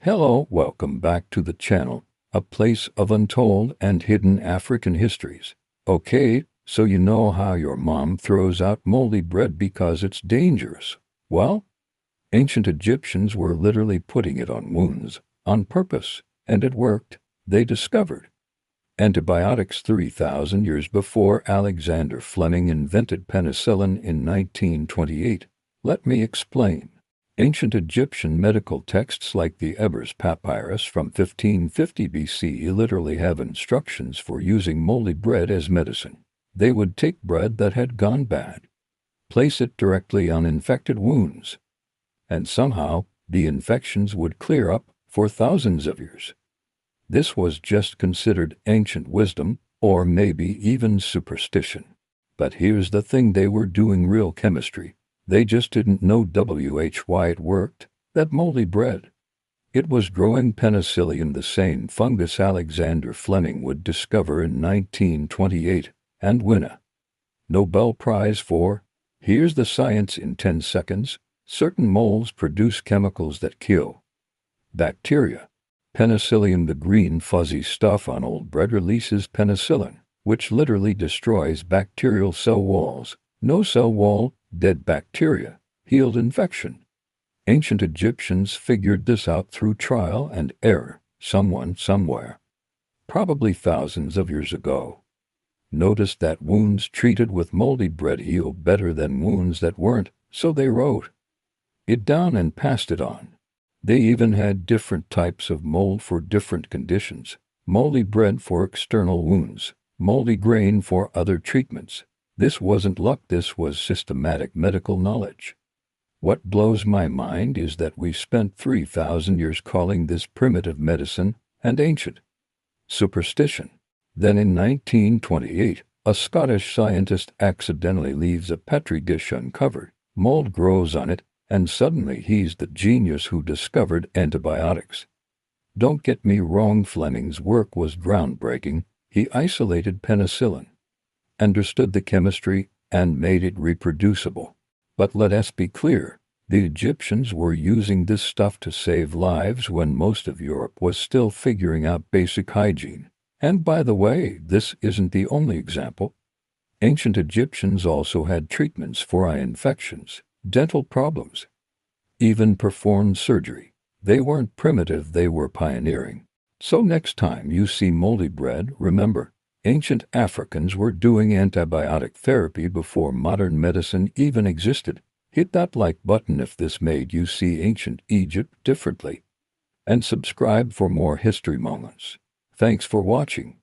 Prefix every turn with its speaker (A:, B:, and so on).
A: Hello, welcome back to the channel, a place of untold and hidden African histories. Okay, so you know how your mom throws out moldy bread because it's dangerous. Well, ancient Egyptians were literally putting it on wounds, on purpose, and it worked. They discovered antibiotics 3,000 years before Alexander Fleming invented penicillin in 1928. Let me explain. Ancient Egyptian medical texts like the Ebers Papyrus from 1550 BC literally have instructions for using moldy bread as medicine. They would take bread that had gone bad, place it directly on infected wounds, and somehow the infections would clear up for thousands of years. This was just considered ancient wisdom, or maybe even superstition. But here's the thing, they were doing real chemistry. They just didn't know why it worked, that moldy bread. It was growing Penicillium, the same fungus Alexander Fleming would discover in 1928 and win a Nobel Prize for. Here's the science in 10 seconds. Certain molds produce chemicals that kill bacteria. Penicillium, the green fuzzy stuff on old bread, releases penicillin, which literally destroys bacterial cell walls. No cell wall, dead bacteria, healed infection. Ancient Egyptians figured this out through trial and error, someone somewhere, probably thousands of years ago, noticed that wounds treated with moldy bread heal better than wounds that weren't, so they wrote it down and passed it on. They even had different types of mold for different conditions: moldy bread for external wounds, moldy grain for other treatments. This wasn't luck, this was systematic medical knowledge. What blows my mind is that we spent 3,000 years calling this primitive medicine and ancient superstition. Then in 1928, a Scottish scientist accidentally leaves a petri dish uncovered. Mold grows on it, and suddenly he's the genius who discovered antibiotics. Don't get me wrong, Fleming's work was groundbreaking. He isolated penicillin, understood the chemistry, and made it reproducible. But let us be clear, the Egyptians were using this stuff to save lives when most of Europe was still figuring out basic hygiene. And by the way, this isn't the only example. Ancient Egyptians also had treatments for eye infections, dental problems, even performed surgery. They weren't primitive, they were pioneering. So next time you see moldy bread, remember, ancient Africans were doing antibiotic therapy before modern medicine even existed. Hit that like button if this made you see ancient Egypt differently. And subscribe for more history moments. Thanks for watching.